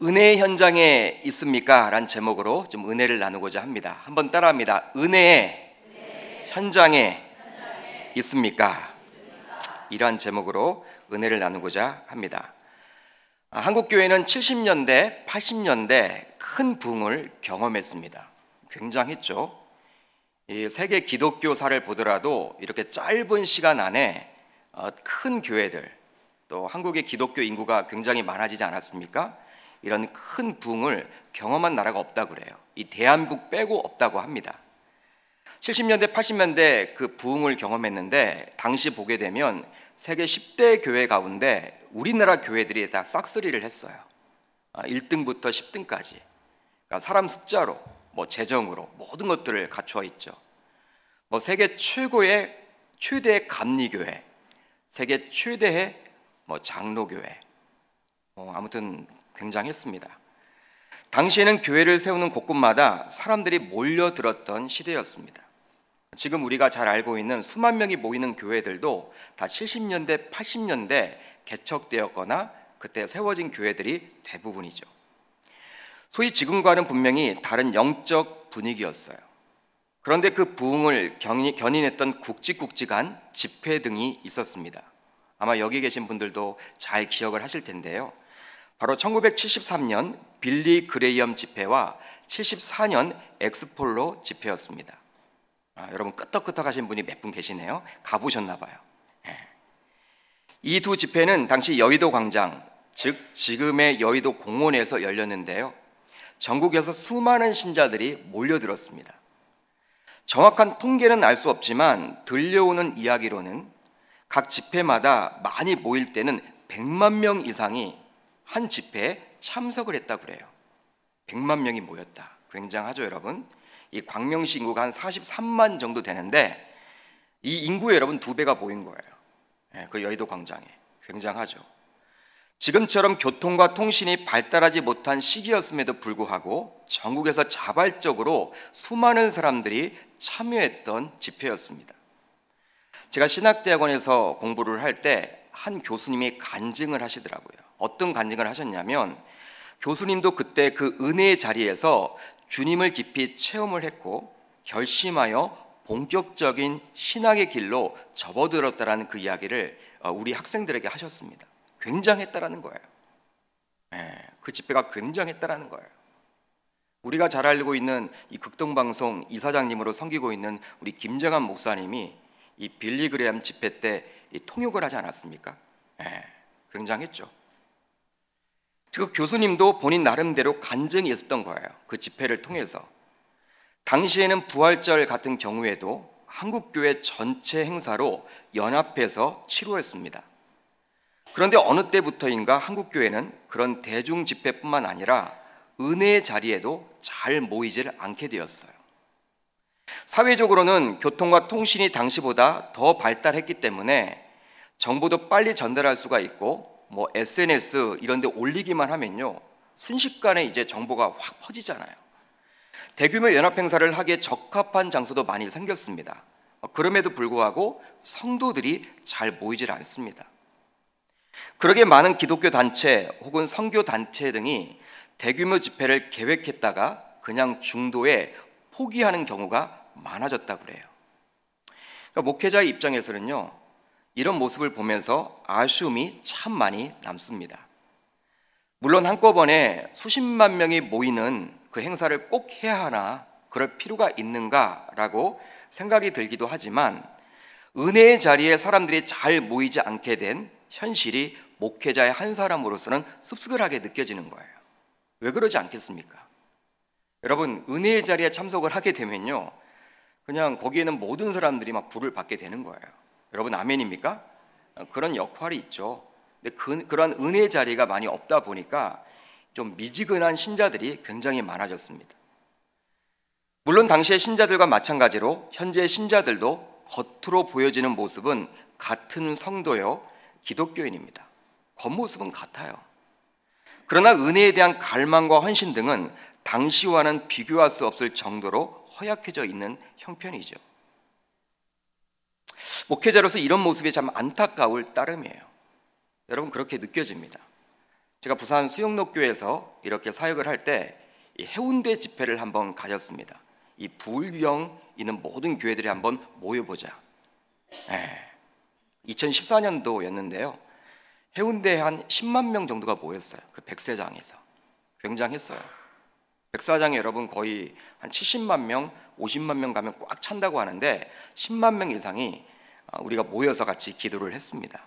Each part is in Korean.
은혜의 현장에 있습니까? 라는 제목으로 좀 은혜를 나누고자 합니다. 한번 따라합니다. 은혜의 현장에 있습니까? 이러한 제목으로 은혜를 나누고자 합니다. 한국교회는 70년대, 80년대 큰 부흥을 경험했습니다. 굉장했죠. 이 세계 기독교사를 보더라도 이렇게 짧은 시간 안에 큰 교회들, 또 한국의 기독교 인구가 굉장히 많아지지 않았습니까? 이런 큰 부흥을 경험한 나라가 없다고 그래요. 이 대한민국 빼고 없다고 합니다. 70년대, 80년대 그 부흥을 경험했는데 당시 보게 되면 세계 10대 교회 가운데 우리나라 교회들이 다 싹쓸이를 했어요. 1등부터 10등까지. 그러니까 사람 숫자로, 재정으로 모든 것들을 갖추어 있죠. 세계 최고의 최대의 감리교회, 세계 최대의 장로교회, 아무튼 굉장했습니다. 당시에는 교회를 세우는 곳곳마다 사람들이 몰려들었던 시대였습니다. 지금 우리가 잘 알고 있는 수만 명이 모이는 교회들도 다 70년대, 80년대 개척되었거나 그때 세워진 교회들이 대부분이죠. 소위 지금과는 분명히 다른 영적 분위기였어요. 그런데 그 부흥을 견인했던 굵직굵직한 집회 등이 있었습니다. 아마 여기 계신 분들도 잘 기억을 하실 텐데요. 바로 1973년 빌리 그레이엄 집회와 74년 엑스폴로 집회였습니다. 여러분 끄떡끄떡하신 분이 몇 분 계시네요. 가보셨나 봐요. 이 두 집회는 당시 여의도 광장, 즉 지금의 여의도 공원에서 열렸는데요. 전국에서 수많은 신자들이 몰려들었습니다. 정확한 통계는 알 수 없지만 들려오는 이야기로는 각 집회마다 많이 모일 때는 100만 명 이상이 한 집회에 참석을 했다고 그래요. 100만 명이 모였다. 굉장하죠, 여러분? 이 광명시 인구가 한 43만 정도 되는데 이 인구에 여러분 2배가 모인 거예요. 그 여의도 광장에. 굉장하죠. 지금처럼 교통과 통신이 발달하지 못한 시기였음에도 불구하고 전국에서 자발적으로 수많은 사람들이 참여했던 집회였습니다. 제가 신학대학원에서 공부를 할 때 한 교수님이 간증을 하시더라고요. 어떤 간증을 하셨냐면 교수님도 그때 그 은혜의 자리에서 주님을 깊이 체험을 했고 결심하여 본격적인 신학의 길로 접어들었다라는 그 이야기를 우리 학생들에게 하셨습니다. 굉장했다라는 거예요. 그 집회가 굉장했다라는 거예요. 우리가 잘 알고 있는 이 극동방송 이사장님으로 섬기고 있는 우리 김정한 목사님이 이 빌리 그레이엄 집회 때 통역을 하지 않았습니까? 굉장했죠. 그 교수님도 본인 나름대로 간증이 있었던 거예요. 그 집회를 통해서. 당시에는 부활절 같은 경우에도 한국교회 전체 행사로 연합해서 치루했습니다. 그런데 어느 때부터인가 한국교회는 그런 대중 집회뿐만 아니라 은혜의 자리에도 잘 모이질 않게 되었어요. 사회적으로는 교통과 통신이 당시보다 더 발달했기 때문에 정보도 빨리 전달할 수가 있고 SNS 이런 데 올리기만 하면요 순식간에 이제 정보가 확 퍼지잖아요. 대규모 연합 행사를 하기에 적합한 장소도 많이 생겼습니다. 그럼에도 불구하고 성도들이 잘 모이질 않습니다. 그러기에 많은 기독교 단체 혹은 선교 단체 등이 대규모 집회를 계획했다가 그냥 중도에 포기하는 경우가 많아졌다고 그래요. 그러니까 목회자의 입장에서는요 이런 모습을 보면서 아쉬움이 참 많이 남습니다. 물론 한꺼번에 수십만 명이 모이는 그 행사를 꼭 해야 하나, 그럴 필요가 있는가라고 생각이 들기도 하지만 은혜의 자리에 사람들이 잘 모이지 않게 된 현실이 목회자의 한 사람으로서는 씁쓸하게 느껴지는 거예요. 왜 그러지 않겠습니까? 여러분, 은혜의 자리에 참석을 하게 되면요 그냥 거기에는 모든 사람들이 막 불을 받게 되는 거예요. 여러분 아멘입니까? 그런 역할이 있죠. 근데 그런 은혜의 자리가 많이 없다 보니까 좀 미지근한 신자들이 굉장히 많아졌습니다. 물론 당시의 신자들과 마찬가지로 현재의 신자들도 겉으로 보여지는 모습은 같은 성도요 기독교인입니다. 겉모습은 같아요. 그러나 은혜에 대한 갈망과 헌신 등은 당시와는 비교할 수 없을 정도로 허약해져 있는 형편이죠. 목회자로서 이런 모습이 참 안타까울 따름이에요. 여러분 그렇게 느껴집니다. 제가 부산 수영록교회에서 이렇게 사역을 할 때 해운대 집회를 한번 가졌습니다. 이 부울경 있는 모든 교회들이 한번 모여보자. 2014년도였는데요. 해운대에 한 10만 명 정도가 모였어요. 그 백사장에서. 굉장했어요. 백사장에 여러분 거의 한 70만 명, 50만 명 가면 꽉 찬다고 하는데 10만 명 이상이 우리가 모여서 같이 기도를 했습니다.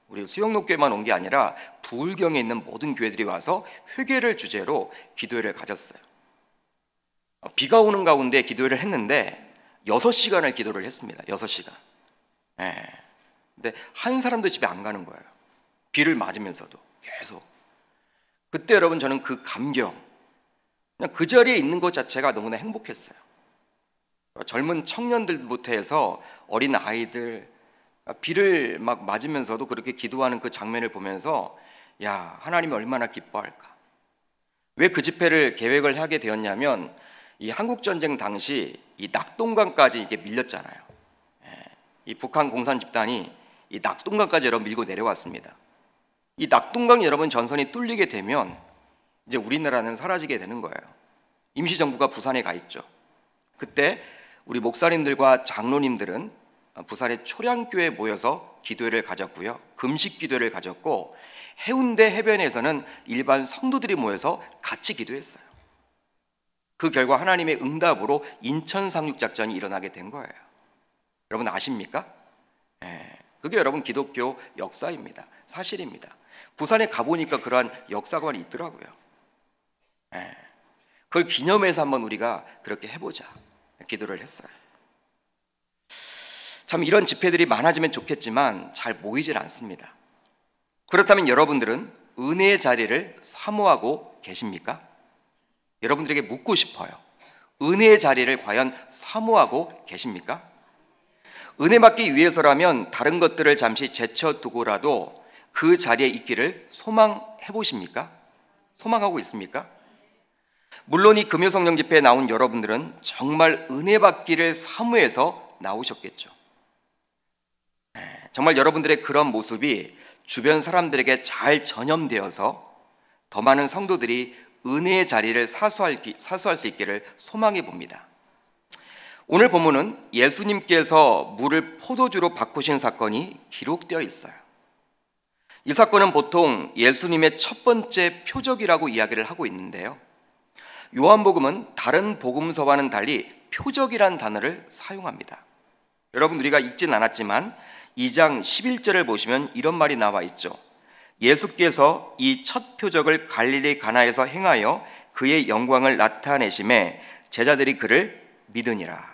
우리 수영록교회만 온 게 아니라 부울경에 있는 모든 교회들이 와서 회개를 주제로 기도회를 가졌어요. 비가 오는 가운데 기도회를 했는데 6시간을 기도를 했습니다. 6시간. 근데 한 사람도 집에 안 가는 거예요. 비를 맞으면서도 계속. 그때 여러분 저는 그 감격, 그냥 그 자리에 있는 것 자체가 너무나 행복했어요. 젊은 청년들부터 해서 어린 아이들, 비를 막 맞으면서도 그렇게 기도하는 그 장면을 보면서 야, 하나님이 얼마나 기뻐할까. 왜 그 집회를 계획을 하게 되었냐면 이 한국전쟁 당시 이 낙동강까지 이게 밀렸잖아요. 이 북한 공산 집단이 이 낙동강까지 여러분 밀고 내려왔습니다. 이 낙동강 여러분 전선이 뚫리게 되면 이제 우리나라는 사라지게 되는 거예요. 임시정부가 부산에 가 있죠. 그때 우리 목사님들과 장로님들은 부산의 초량교회에 모여서 기도회를 가졌고요. 금식 기도회를 가졌고 해운대 해변에서는 일반 성도들이 모여서 같이 기도했어요. 그 결과 하나님의 응답으로 인천 상륙작전이 일어나게 된 거예요. 여러분 아십니까? 그게 여러분 기독교 역사입니다. 사실입니다. 부산에 가보니까 그러한 역사관이 있더라고요. 그걸 기념해서 한번 우리가 그렇게 해보자 기도를 했어요. 참 이런 집회들이 많아지면 좋겠지만 잘 모이질 않습니다. 그렇다면 여러분들은 은혜의 자리를 사모하고 계십니까? 여러분들에게 묻고 싶어요. 은혜의 자리를 과연 사모하고 계십니까? 은혜 받기 위해서라면 다른 것들을 잠시 제쳐두고라도 그 자리에 있기를 소망해 보십니까? 소망하고 있습니까? 물론 이 금요성령 집회에 나온 여러분들은 정말 은혜 받기를 사모해서 나오셨겠죠. 정말 여러분들의 그런 모습이 주변 사람들에게 잘 전염되어서 더 많은 성도들이 은혜의 자리를 사수할 수 있기를 소망해 봅니다. 오늘 본문은 예수님께서 물을 포도주로 바꾸신 사건이 기록되어 있어요. 이 사건은 보통 예수님의 첫 번째 표적이라고 이야기를 하고 있는데요. 요한복음은 다른 복음서와는 달리 표적이라는 단어를 사용합니다. 여러분 우리가 읽진 않았지만 2장 11절을 보시면 이런 말이 나와 있죠. 예수께서 이 첫 표적을 갈릴리 가나에서 행하여 그의 영광을 나타내심에 제자들이 그를 믿으니라.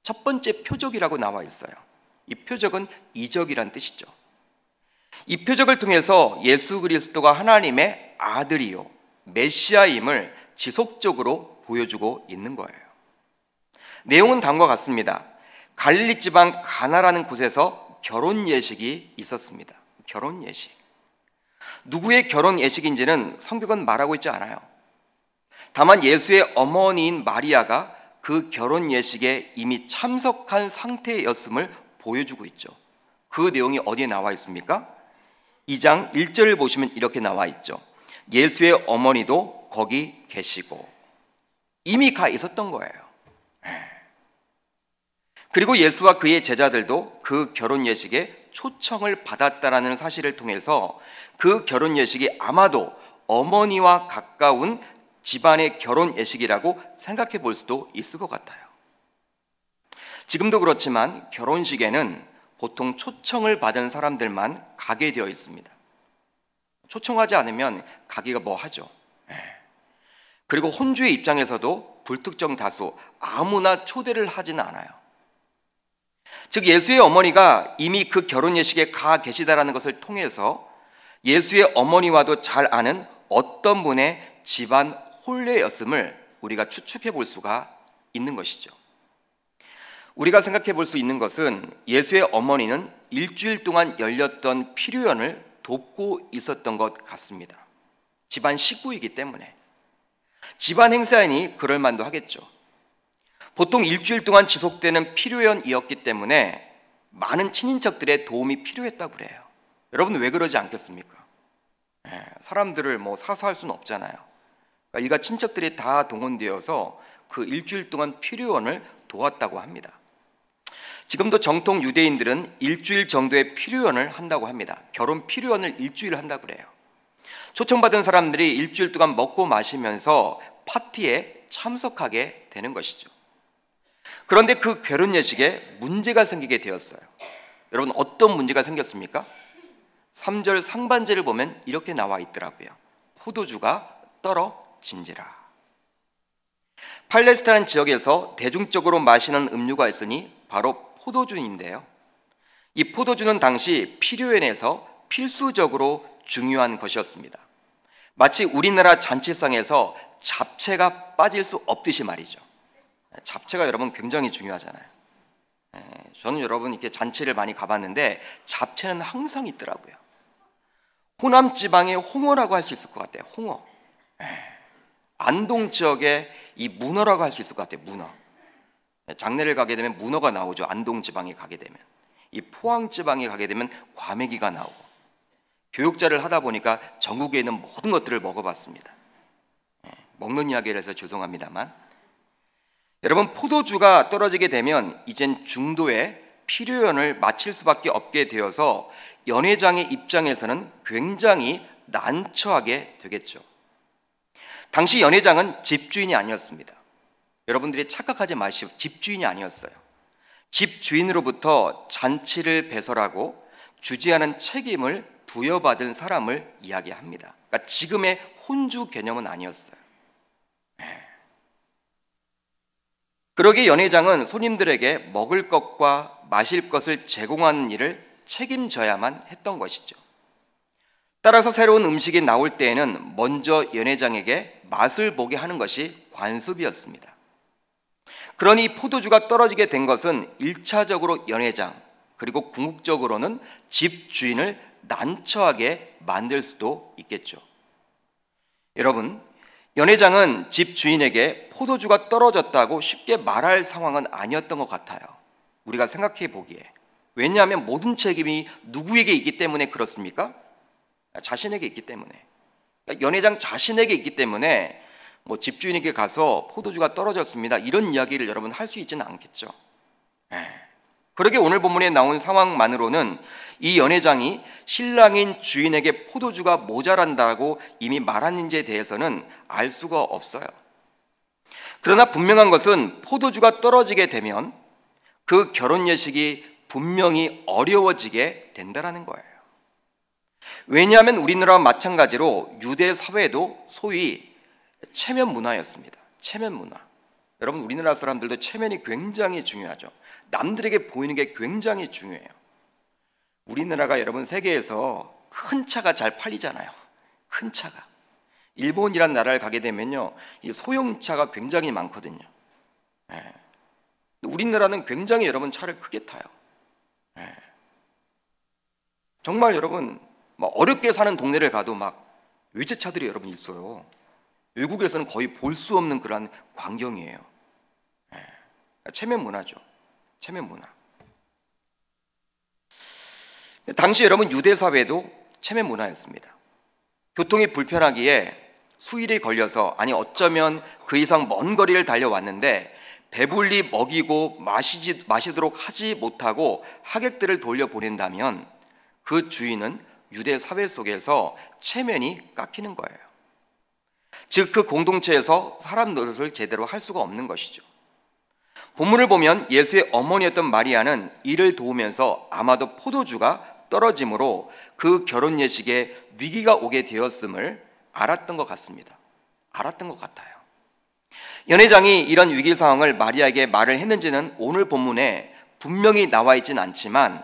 첫 번째 표적이라고 나와 있어요. 이 표적은 이적이란 뜻이죠. 이 표적을 통해서 예수 그리스도가 하나님의 아들이요 메시아임을 지속적으로 보여주고 있는 거예요. 내용은 다음과 같습니다. 갈릴리 지방 가나라는 곳에서 결혼 예식이 있었습니다. 결혼 예식. 누구의 결혼 예식인지는 성경은 말하고 있지 않아요. 다만 예수의 어머니인 마리아가 그 결혼 예식에 이미 참석한 상태였음을 보여주고 있죠. 그 내용이 어디에 나와 있습니까? 2장 1절을 보시면 이렇게 나와 있죠. 예수의 어머니도 거기 계시고 이미 가 있었던 거예요. 그리고 예수와 그의 제자들도 그 결혼 예식에 초청을 받았다라는 사실을 통해서 그 결혼 예식이 아마도 어머니와 가까운 집안의 결혼 예식이라고 생각해 볼 수도 있을 것 같아요. 지금도 그렇지만 결혼식에는 보통 초청을 받은 사람들만 가게 되어 있습니다. 초청하지 않으면 가기가 뭐하죠. 그리고 혼주의 입장에서도 불특정 다수 아무나 초대를 하지는 않아요. 즉 예수의 어머니가 이미 그 결혼 예식에 가 계시다라는 것을 통해서 예수의 어머니와도 잘 아는 어떤 분의 집안 혼례였음을 우리가 추측해 볼 수가 있는 것이죠. 우리가 생각해 볼 수 있는 것은 예수의 어머니는 일주일 동안 열렸던 피료연을 돕고 있었던 것 같습니다. 집안 식구이기 때문에 집안 행사이니 그럴 만도 하겠죠. 보통 일주일 동안 지속되는 피료연이었기 때문에 많은 친인척들의 도움이 필요했다고 그래요. 여러분 왜 그러지 않겠습니까? 사람들을 뭐 사수할 수는 없잖아요. 그러니까 일가 친척들이 다 동원되어서 그 일주일 동안 필요원을 도왔다고 합니다. 지금도 정통 유대인들은 일주일 정도의 필요원을 한다고 합니다. 결혼 필요원을 일주일 한다고 그래요. 초청받은 사람들이 일주일 동안 먹고 마시면서 파티에 참석하게 되는 것이죠. 그런데 그 결혼 예식에 문제가 생기게 되었어요. 여러분, 어떤 문제가 생겼습니까? 3절 상반절을 보면 이렇게 나와 있더라고요. 포도주가 떨어진지라. 팔레스타인 지역에서 대중적으로 마시는 음료가 있으니 바로 포도주인데요. 이 포도주는 당시 필요연에서 필수적으로 중요한 것이었습니다. 마치 우리나라 잔치상에서 잡채가 빠질 수 없듯이 말이죠. 잡채가 여러분 굉장히 중요하잖아요. 저는 여러분 이렇게 잔치를 많이 가봤는데 잡채는 항상 있더라고요. 호남 지방의 홍어라고 할 수 있을 것 같아요. 홍어. 안동 지역의 이 문어라고 할 수 있을 것 같아요. 문어. 장례를 가게 되면 문어가 나오죠. 안동 지방에 가게 되면. 이 포항 지방에 가게 되면 과메기가 나오고. 교육자를 하다 보니까 전국에 있는 모든 것들을 먹어봤습니다. 먹는 이야기를 해서 죄송합니다만, 여러분, 포도주가 떨어지게 되면 이젠 중도에 필요연을 마칠 수밖에 없게 되어서 연회장의 입장에서는 굉장히 난처하게 되겠죠. 당시 연회장은 집주인이 아니었습니다. 여러분들이 착각하지 마시고 집주인이 아니었어요. 집주인으로부터 잔치를 배설하고 주재하는 책임을 부여받은 사람을 이야기합니다. 그러니까 지금의 혼주 개념은 아니었어요. 그러기에 연회장은 손님들에게 먹을 것과 마실 것을 제공하는 일을 책임져야만 했던 것이죠. 따라서 새로운 음식이 나올 때에는 먼저 연회장에게 맛을 보게 하는 것이 관습이었습니다. 그러니 포도주가 떨어지게 된 것은 1차적으로 연회장, 그리고 궁극적으로는 집주인을 난처하게 만들 수도 있겠죠. 여러분, 연회장은 집주인에게 포도주가 떨어졌다고 쉽게 말할 상황은 아니었던 것 같아요. 우리가 생각해 보기에. 왜냐하면 모든 책임이 누구에게 있기 때문에 그렇습니까? 자신에게 있기 때문에. 연회장 자신에게 있기 때문에 뭐 집주인에게 가서 포도주가 떨어졌습니다, 이런 이야기를 여러분 할 수 있지는 않겠죠. 그러게 오늘 본문에 나온 상황만으로는 이 연회장이 신랑인 주인에게 포도주가 모자란다고 이미 말하는지에 대해서는 알 수가 없어요. 그러나 분명한 것은 포도주가 떨어지게 되면 그 결혼 예식이 분명히 어려워지게 된다는 거예요. 왜냐하면 우리나라와 마찬가지로 유대 사회도 소위 체면 문화였습니다. 체면 문화. 여러분, 우리나라 사람들도 체면이 굉장히 중요하죠. 남들에게 보이는 게 굉장히 중요해요. 우리나라가 여러분 세계에서 큰 차가 잘 팔리잖아요. 큰 차가. 일본이란 나라를 가게 되면요, 이 소형차가 굉장히 많거든요. 우리나라는 굉장히 여러분 차를 크게 타요. 정말 여러분 막 어렵게 사는 동네를 가도 막 외제차들이 여러분 있어요. 외국에서는 거의 볼 수 없는 그런 광경이에요. 체면 문화죠. 체면 문화. 당시 여러분 유대 사회도 체면 문화였습니다. 교통이 불편하기에 수일이 걸려서, 아니 어쩌면 그 이상 먼 거리를 달려왔는데 배불리 먹이고 마시도록 하지 못하고 하객들을 돌려보낸다면 그 주인은 유대 사회 속에서 체면이 깎이는 거예요. 즉 그 공동체에서 사람 노릇을 제대로 할 수가 없는 것이죠. 본문을 보면 예수의 어머니였던 마리아는 이를 도우면서 아마도 포도주가 떨어짐으로 그 결혼 예식에 위기가 오게 되었음을 알았던 것 같습니다. 알았던 것 같아요. 연회장이 이런 위기 상황을 마리아에게 말을 했는지는 오늘 본문에 분명히 나와 있지는 않지만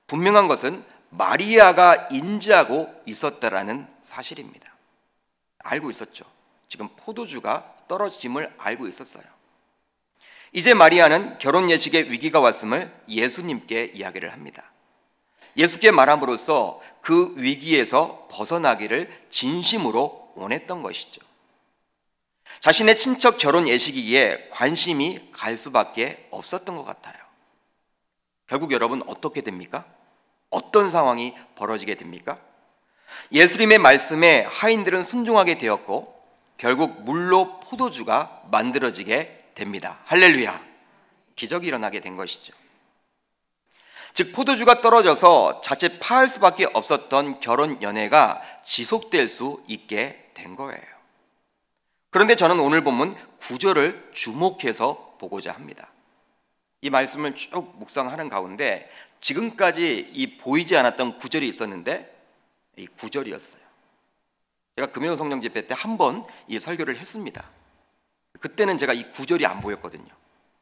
분명한 것은 마리아가 인지하고 있었다라는 사실입니다. 알고 있었죠. 지금 포도주가 떨어짐을 알고 있었어요. 이제 마리아는 결혼 예식의 위기가 왔음을 예수님께 이야기를 합니다. 예수께 말함으로써 그 위기에서 벗어나기를 진심으로 원했던 것이죠. 자신의 친척 결혼 예식이기에 관심이 갈 수밖에 없었던 것 같아요. 결국 여러분 어떻게 됩니까? 어떤 상황이 벌어지게 됩니까? 예수님의 말씀에 하인들은 순종하게 되었고 결국 물로 포도주가 만들어지게 됩니다. 할렐루야. 기적이 일어나게 된 것이죠. 즉 포도주가 떨어져서 자칫 파할 수밖에 없었던 결혼 연애가 지속될 수 있게 된 거예요. 그런데 저는 오늘 본문 9절을 주목해서 보고자 합니다. 이 말씀을 쭉 묵상하는 가운데 지금까지 이 보이지 않았던 9절이 있었는데 이 9절이었어요. 제가 금요 성령 집회 때 한 번 이 설교를 했습니다. 그때는 제가 이 9절이 안 보였거든요.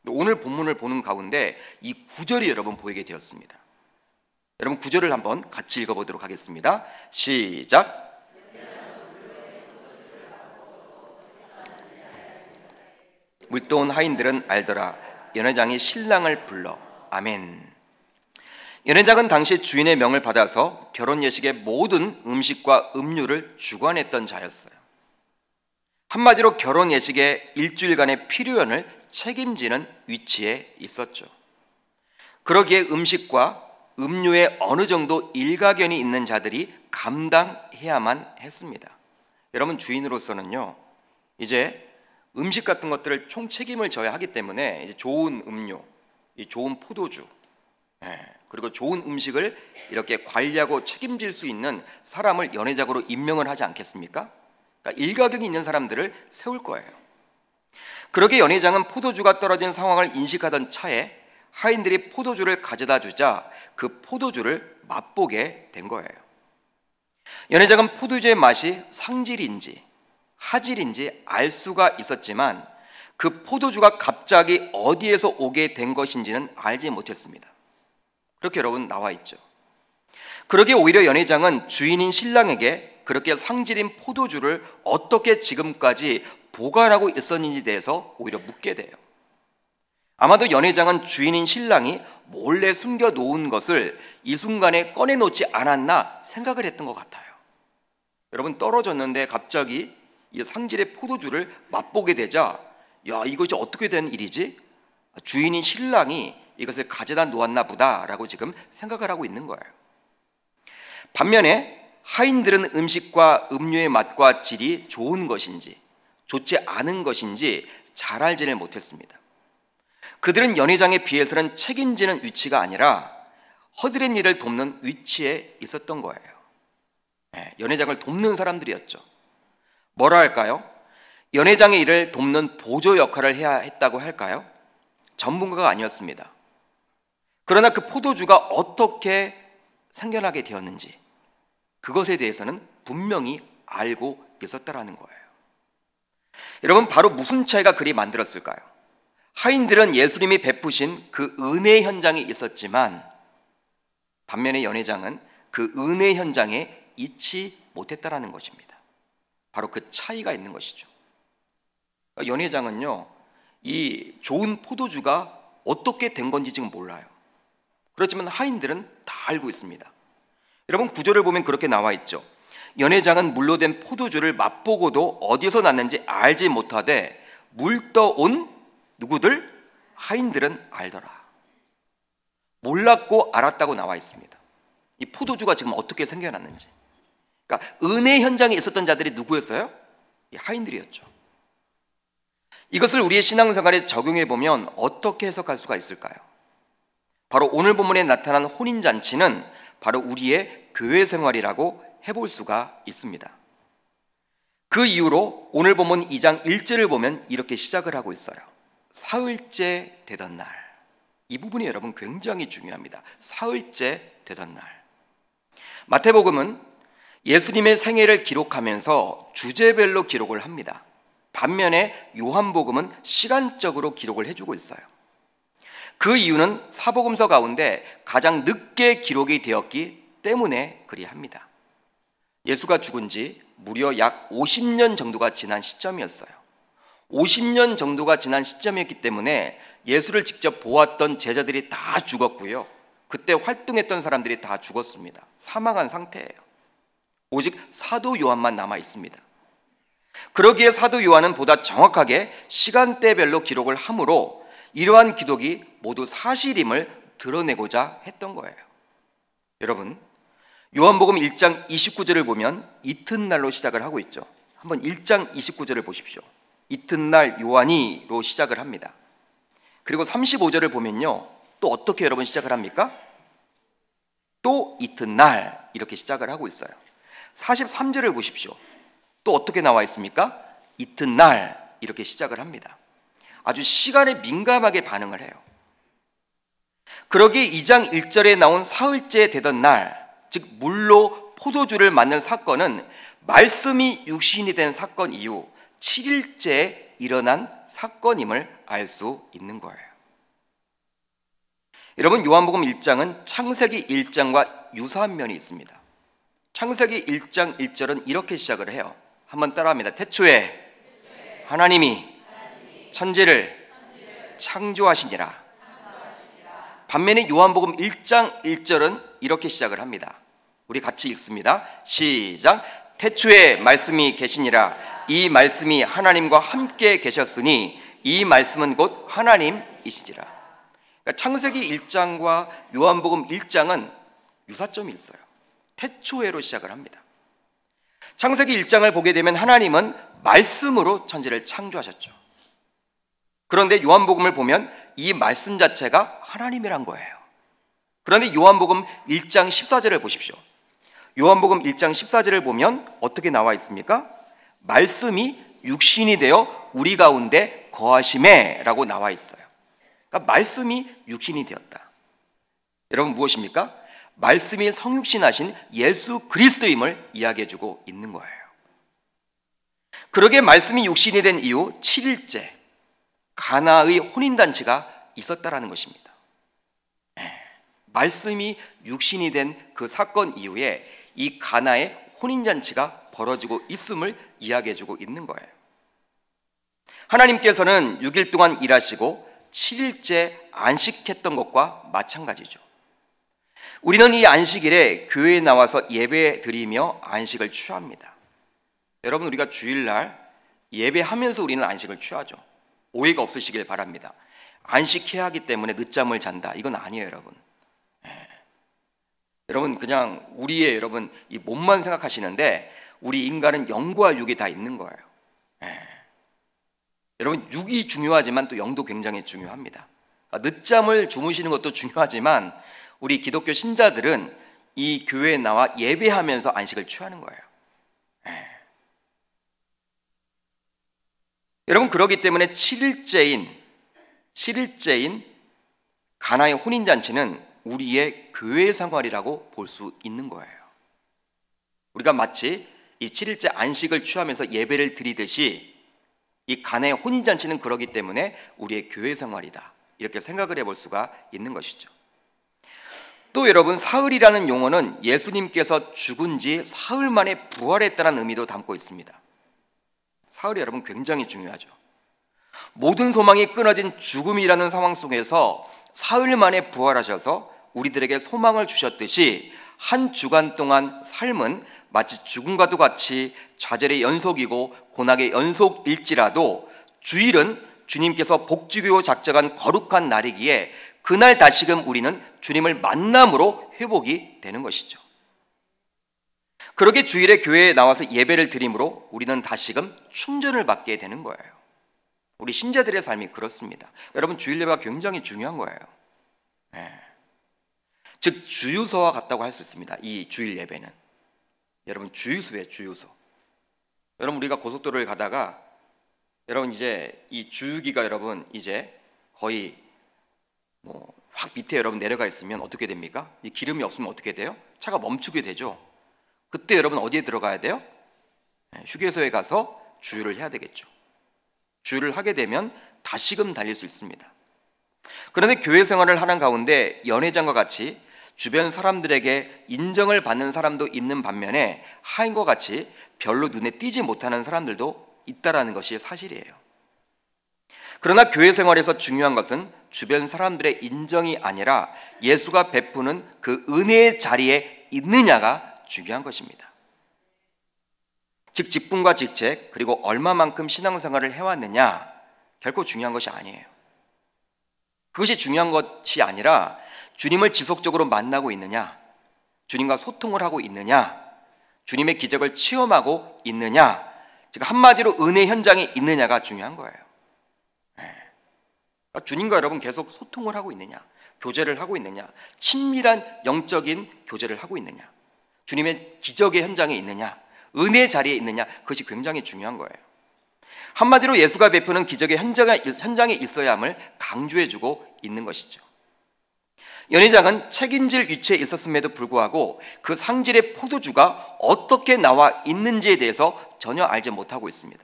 오늘 본문을 보는 가운데 이 9절이 여러분 보이게 되었습니다. 여러분 9절을 한번 같이 읽어보도록 하겠습니다. 시작. 물도온 하인들은 알더라. 연회장이 신랑을 불러. 아멘. 연회장은 당시 주인의 명을 받아서 결혼 예식의 모든 음식과 음료를 주관했던 자였어요. 한마디로 결혼 예식의 일주일간의 필요연을 책임지는 위치에 있었죠. 그러기에 음식과 음료에 어느 정도 일가견이 있는 자들이 감당해야만 했습니다. 여러분 주인으로서는요, 이제 음식 같은 것들을 총 책임을 져야 하기 때문에 이제 좋은 음료, 좋은 포도주, 그리고 좋은 음식을 이렇게 관리하고 책임질 수 있는 사람을 연회장으로 임명을 하지 않겠습니까? 그러니까 일가견이 있는 사람들을 세울 거예요. 그러게 연회장은 포도주가 떨어진 상황을 인식하던 차에 하인들이 포도주를 가져다 주자 그 포도주를 맛보게 된 거예요. 연회장은 포도주의 맛이 상질인지 하질인지 알 수가 있었지만 그 포도주가 갑자기 어디에서 오게 된 것인지는 알지 못했습니다. 그렇게 여러분 나와 있죠. 그러기에 오히려 연회장은 주인인 신랑에게 그렇게 상질인 포도주를 어떻게 지금까지 보관하고 있었는지에 대해서 오히려 묻게 돼요. 아마도 연회장은 주인인 신랑이 몰래 숨겨놓은 것을 이 순간에 꺼내놓지 않았나 생각을 했던 것 같아요. 여러분 떨어졌는데 갑자기 이 상질의 포도주를 맛보게 되자 야 이것이 어떻게 된 일이지? 주인인 신랑이 이것을 가져다 놓았나 보다라고 지금 생각을 하고 있는 거예요. 반면에 하인들은 음식과 음료의 맛과 질이 좋은 것인지 좋지 않은 것인지 잘 알지를 못했습니다. 그들은 연회장에 비해서는 책임지는 위치가 아니라 허드렛 일을 돕는 위치에 있었던 거예요. 연회장을 돕는 사람들이었죠. 뭐라 할까요? 연회장의 일을 돕는 보조 역할을 해야 했다고 할까요? 전문가가 아니었습니다. 그러나 그 포도주가 어떻게 생겨나게 되었는지 그것에 대해서는 분명히 알고 있었다라는 거예요. 여러분 바로 무슨 차이가 그리 만들었을까요? 하인들은 예수님이 베푸신 그 은혜의 현장에 있었지만 반면에 연회장은 그 은혜의 현장에 있지 못했다라는 것입니다. 바로 그 차이가 있는 것이죠. 연회장은요, 이 좋은 포도주가 어떻게 된 건지 지금 몰라요. 그렇지만 하인들은 다 알고 있습니다. 여러분 구절을 보면 그렇게 나와 있죠. 연회장은 물로 된 포도주를 맛보고도 어디서 났는지 알지 못하되 물떠온 누구들? 하인들은 알더라. 몰랐고 알았다고 나와 있습니다. 이 포도주가 지금 어떻게 생겨났는지. 그러니까 은혜 현장에 있었던 자들이 누구였어요? 이 하인들이었죠. 이것을 우리의 신앙생활에 적용해 보면 어떻게 해석할 수가 있을까요? 바로 오늘 본문에 나타난 혼인잔치는 바로 우리의 교회 생활이라고 해볼 수가 있습니다. 그 이후로 오늘 본문 2장 1절을 보면 이렇게 시작을 하고 있어요. 사흘째 되던 날. 이 부분이 여러분 굉장히 중요합니다. 사흘째 되던 날. 마태복음은 예수님의 생애를 기록하면서 주제별로 기록을 합니다. 반면에 요한복음은 시간적으로 기록을 해주고 있어요. 그 이유는 사복음서 가운데 가장 늦게 기록이 되었기 때문에 그리합니다. 예수가 죽은 지 무려 약 50년 정도가 지난 시점이었어요. 50년 정도가 지난 시점이었기 때문에 예수를 직접 보았던 제자들이 다 죽었고요. 그때 활동했던 사람들이 다 죽었습니다. 사망한 상태예요. 오직 사도 요한만 남아 있습니다. 그러기에 사도 요한은 보다 정확하게 시간대별로 기록을 하므로 이러한 기록이 모두 사실임을 드러내고자 했던 거예요. 여러분, 요한복음 1장 29절을 보면 이튿날로 시작을 하고 있죠. 한번 1장 29절을 보십시오. 이튿날 요한이로 시작을 합니다. 그리고 35절을 보면요, 또 어떻게 여러분 시작을 합니까? 또 이튿날 이렇게 시작을 하고 있어요. 43절을 보십시오. 또 어떻게 나와 있습니까? 이튿날 이렇게 시작을 합니다. 아주 시간에 민감하게 반응을 해요. 그러기에 2장 1절에 나온 사흘째 되던 날, 즉 물로 포도주를 맞는 사건은 말씀이 육신이 된 사건 이후 7일째 일어난 사건임을 알 수 있는 거예요. 여러분, 요한복음 1장은 창세기 1장과 유사한 면이 있습니다. 창세기 1장 1절은 이렇게 시작을 해요. 한번 따라합니다. 태초에 하나님이 천지를 창조하시니라. 반면에 요한복음 1장 1절은 이렇게 시작을 합니다. 우리 같이 읽습니다. 시작. 태초에 말씀이 계시니라. 이 말씀이 하나님과 함께 계셨으니 이 말씀은 곧 하나님이시니라. 그러니까 창세기 1장과 요한복음 1장은 유사점이 있어요. 태초에로 시작을 합니다. 창세기 1장을 보게 되면 하나님은 말씀으로 천지를 창조하셨죠. 그런데 요한복음을 보면 이 말씀 자체가 하나님이란 거예요. 그런데 요한복음 1장 14절을 보십시오. 요한복음 1장 14절을 보면 어떻게 나와 있습니까? 말씀이 육신이 되어 우리 가운데 거하심에 라고 나와 있어요. 그러니까 말씀이 육신이 되었다. 여러분, 무엇입니까? 말씀이 성육신하신 예수 그리스도임을 이야기해주고 있는 거예요. 그러게 말씀이 육신이 된 이후 7일째 가나의 혼인잔치가 있었다라는 것입니다. 말씀이 육신이 된 그 사건 이후에 이 가나의 혼인잔치가 벌어지고 있음을 이야기해주고 있는 거예요. 하나님께서는 6일 동안 일하시고 7일째 안식했던 것과 마찬가지죠. 우리는 이 안식일에 교회에 나와서 예배 드리며 안식을 취합니다. 여러분, 우리가 주일날 예배하면서 우리는 안식을 취하죠. 오해가 없으시길 바랍니다. 안식해야 하기 때문에 늦잠을 잔다, 이건 아니에요, 여러분. 여러분, 그냥 우리의 여러분 이 몸만 생각하시는데 우리 인간은 영과 육이 다 있는 거예요. 여러분, 육이 중요하지만 또 영도 굉장히 중요합니다. 그러니까 늦잠을 주무시는 것도 중요하지만 우리 기독교 신자들은 이 교회에 나와 예배하면서 안식을 취하는 거예요. 여러분, 그렇기 때문에 7일째인 가나의 혼인잔치는 우리의 교회 생활이라고 볼 수 있는 거예요. 우리가 마치 이 7일째 안식을 취하면서 예배를 드리듯이 이 가나의 혼인잔치는 그러기 때문에 우리의 교회 생활이다, 이렇게 생각을 해볼 수가 있는 것이죠. 또 여러분, 사흘이라는 용어는 예수님께서 죽은 지 사흘 만에 부활했다는 의미도 담고 있습니다. 사흘이 여러분 굉장히 중요하죠. 모든 소망이 끊어진 죽음이라는 상황 속에서 사흘 만에 부활하셔서 우리들에게 소망을 주셨듯이 한 주간 동안 삶은 마치 죽음과도 같이 좌절의 연속이고 고난의 연속일지라도 주일은 주님께서 복주기로 작정한 거룩한 날이기에 그날 다시금 우리는 주님을 만남으로 회복이 되는 것이죠. 그러게 주일에 교회에 나와서 예배를 드림으로 우리는 다시금 충전을 받게 되는 거예요. 우리 신자들의 삶이 그렇습니다. 여러분, 주일 예배가 굉장히 중요한 거예요. 즉 주유소와 같다고 할 수 있습니다. 이 주일 예배는 여러분 주유소예요. 주유소. 여러분, 우리가 고속도로를 가다가 여러분 이제 이 주유기가 여러분 이제 거의 확 밑에 여러분 내려가 있으면 어떻게 됩니까? 이 기름이 없으면 어떻게 돼요? 차가 멈추게 되죠. 그때 여러분 어디에 들어가야 돼요? 휴게소에 가서 주유를 해야 되겠죠. 주유를 하게 되면 다시금 달릴 수 있습니다. 그런데 교회 생활을 하는 가운데 연회장과 같이 주변 사람들에게 인정을 받는 사람도 있는 반면에 하인과 같이 별로 눈에 띄지 못하는 사람들도 있다라는 것이 사실이에요. 그러나 교회 생활에서 중요한 것은 주변 사람들의 인정이 아니라 예수가 베푸는 그 은혜의 자리에 있느냐가 중요한 것입니다. 즉 직분과 직책, 그리고 얼마만큼 신앙생활을 해왔느냐, 결코 중요한 것이 아니에요. 그것이 중요한 것이 아니라 주님을 지속적으로 만나고 있느냐, 주님과 소통을 하고 있느냐, 주님의 기적을 체험하고 있느냐, 즉 한마디로 은혜 현장에 있느냐가 중요한 거예요. 주님과 여러분 계속 소통을 하고 있느냐, 교제를 하고 있느냐, 친밀한 영적인 교제를 하고 있느냐, 주님의 기적의 현장에 있느냐, 은혜의 자리에 있느냐, 그것이 굉장히 중요한 거예요. 한마디로 예수가 베푸는 기적의 현장에 있어야 함을 강조해주고 있는 것이죠. 연회장은 책임질 위치에 있었음에도 불구하고 그 상질의 포도주가 어떻게 나와 있는지에 대해서 전혀 알지 못하고 있습니다.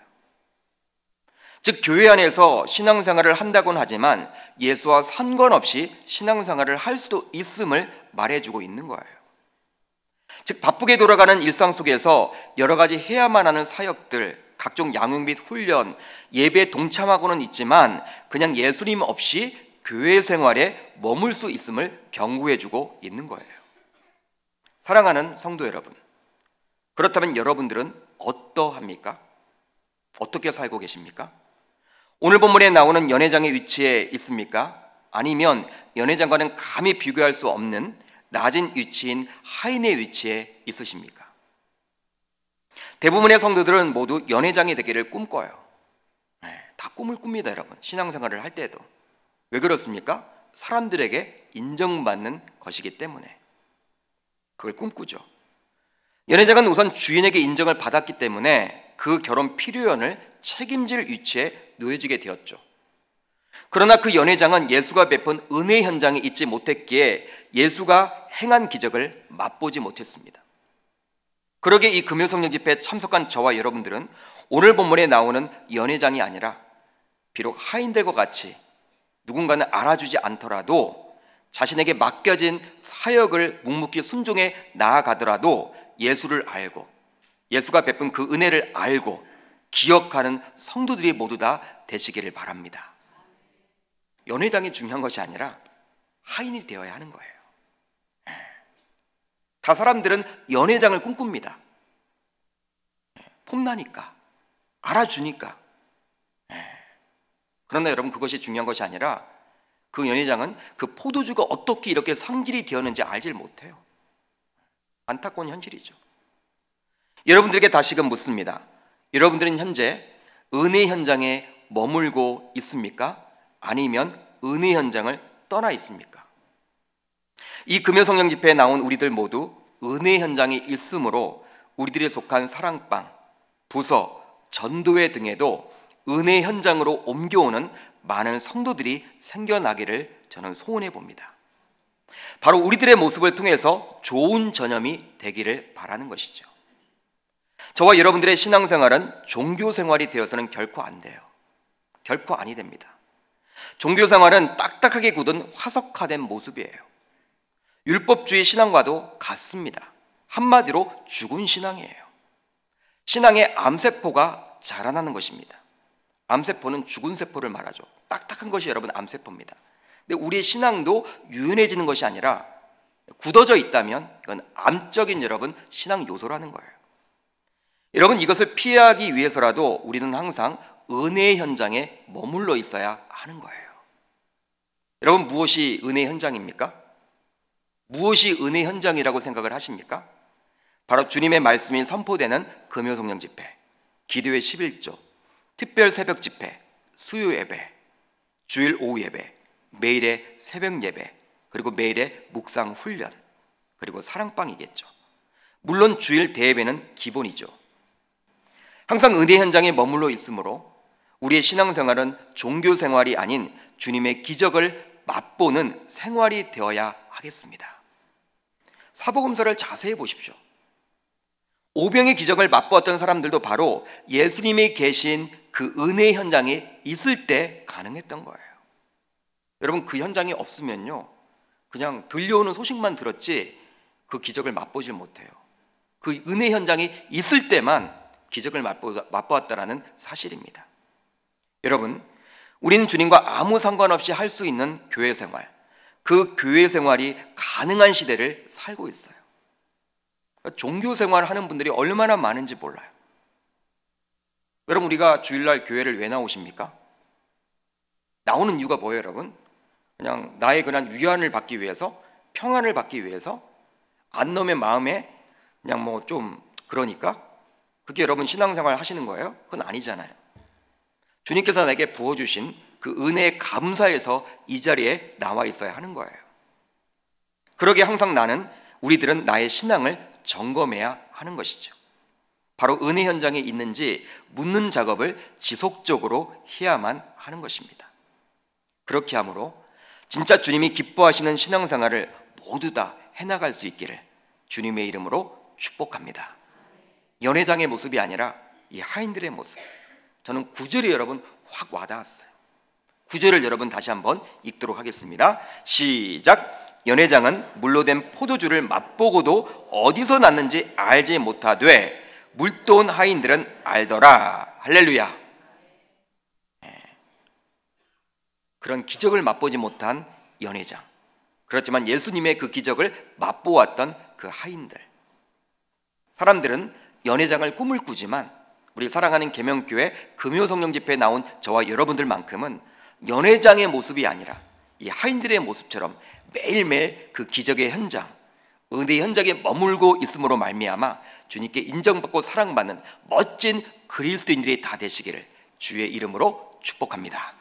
즉 교회 안에서 신앙생활을 한다고는 하지만 예수와 상관없이 신앙생활을 할 수도 있음을 말해주고 있는 거예요. 즉 바쁘게 돌아가는 일상 속에서 여러 가지 해야만 하는 사역들, 각종 양육 및 훈련, 예배에 동참하고는 있지만 그냥 예수님 없이 교회 생활에 머물 수 있음을 경고해주고 있는 거예요. 사랑하는 성도 여러분, 그렇다면 여러분들은 어떠합니까? 어떻게 살고 계십니까? 오늘 본문에 나오는 연회장의 위치에 있습니까? 아니면 연회장과는 감히 비교할 수 없는 낮은 위치인 하인의 위치에 있으십니까? 대부분의 성도들은 모두 연회장이 되기를 꿈꿔요. 다 꿈을 꿉니다, 여러분. 신앙생활을 할 때도. 왜 그렇습니까? 사람들에게 인정받는 것이기 때문에 그걸 꿈꾸죠. 연회장은 우선 주인에게 인정을 받았기 때문에 그 결혼 필요연을 책임질 위치에 놓여지게 되었죠. 그러나 그 연회장은 예수가 베푼 은혜 현장에 있지 못했기에 예수가 행한 기적을 맛보지 못했습니다. 그러게 이 금요성령 집회에 참석한 저와 여러분들은 오늘 본문에 나오는 연회장이 아니라 비록 하인들과 같이 누군가는 알아주지 않더라도 자신에게 맡겨진 사역을 묵묵히 순종해 나아가더라도 예수를 알고 예수가 베푼 그 은혜를 알고 기억하는 성도들이 모두 다 되시기를 바랍니다. 연회장이 중요한 것이 아니라 하인이 되어야 하는 거예요. 다 사람들은 연회장을 꿈꿉니다. 폼나니까, 알아주니까. 그러나 여러분 그것이 중요한 것이 아니라 그 연회장은 그 포도주가 어떻게 이렇게 상질이 되었는지 알질 못해요. 안타까운 현실이죠. 여러분들에게 다시금 묻습니다. 여러분들은 현재 은혜 현장에 머물고 있습니까? 아니면 은혜 현장을 떠나 있습니까? 이 금요성령 집회에 나온 우리들 모두 은혜 현장에 있으므로 우리들이 속한 사랑방, 부서, 전도회 등에도 은혜 현장으로 옮겨오는 많은 성도들이 생겨나기를 저는 소원해 봅니다. 바로 우리들의 모습을 통해서 좋은 전염이 되기를 바라는 것이죠. 저와 여러분들의 신앙생활은 종교생활이 되어서는 결코 안 돼요. 결코 아니 됩니다. 종교생활은 딱딱하게 굳은 화석화된 모습이에요. 율법주의 신앙과도 같습니다. 한마디로 죽은 신앙이에요. 신앙의 암세포가 자라나는 것입니다. 암세포는 죽은 세포를 말하죠. 딱딱한 것이 여러분 암세포입니다. 근데 우리의 신앙도 유연해지는 것이 아니라 굳어져 있다면 이건 암적인 여러분 신앙 요소라는 거예요. 여러분 이것을 피하기 위해서라도 우리는 항상 은혜 현장에 머물러 있어야 하는 거예요. 여러분 무엇이 은혜 현장입니까? 무엇이 은혜 현장이라고 생각을 하십니까? 바로 주님의 말씀이 선포되는 금요성령 집회, 기도회 11조, 특별 새벽 집회, 수요 예배, 주일 오후 예배, 매일의 새벽 예배, 그리고 매일의 묵상 훈련, 그리고 사랑방이겠죠. 물론 주일 대예배는 기본이죠. 항상 은혜 현장에 머물러 있으므로 우리의 신앙생활은 종교생활이 아닌 주님의 기적을 맛보는 생활이 되어야 하겠습니다. 사복음서를 자세히 보십시오. 오병의 기적을 맛보았던 사람들도 바로 예수님이 계신 그 은혜 현장에 있을 때 가능했던 거예요. 여러분 그 현장이 없으면요 그냥 들려오는 소식만 들었지 그 기적을 맛보질 못해요. 그 은혜 현장이 있을 때만 기적을 맛보았다라는 사실입니다. 여러분 우리는 주님과 아무 상관없이 할 수 있는 교회 생활, 그 교회 생활이 가능한 시대를 살고 있어요. 종교 생활을 하는 분들이 얼마나 많은지 몰라요. 여러분 우리가 주일날 교회를 왜 나오십니까? 나오는 이유가 뭐예요 여러분? 그냥 나의 그냥 위안을 받기 위해서, 평안을 받기 위해서, 안 넣으면 마음에 그냥 뭐 좀 그러니까 그게 여러분 신앙생활 하시는 거예요? 그건 아니잖아요. 주님께서 내게 부어주신 그 은혜에 감사해서 이 자리에 나와 있어야 하는 거예요. 그러게 항상 우리들은 나의 신앙을 점검해야 하는 것이죠. 바로 은혜 현장에 있는지 묻는 작업을 지속적으로 해야만 하는 것입니다. 그렇게 함으로 진짜 주님이 기뻐하시는 신앙생활을 모두 다 해나갈 수 있기를 주님의 이름으로 축복합니다. 연회장의 모습이 아니라 이 하인들의 모습, 저는 9절이 여러분 확 와닿았어요. 9절을 여러분 다시 한번 읽도록 하겠습니다. 시작. 연회장은 물로 된 포도주를 맛보고도 어디서 났는지 알지 못하되 물도온 하인들은 알더라. 할렐루야. 그런 기적을 맛보지 못한 연회장, 그렇지만 예수님의 그 기적을 맛보았던 그 하인들, 사람들은 연회장을 꿈을 꾸지만 우리 사랑하는 계명교회 금요성령 집회에 나온 저와 여러분들만큼은 연회장의 모습이 아니라 이 하인들의 모습처럼 매일매일 그 기적의 현장, 은혜의 현장에 머물고 있음으로 말미암아 주님께 인정받고 사랑받는 멋진 그리스도인들이 다 되시기를 주의 이름으로 축복합니다.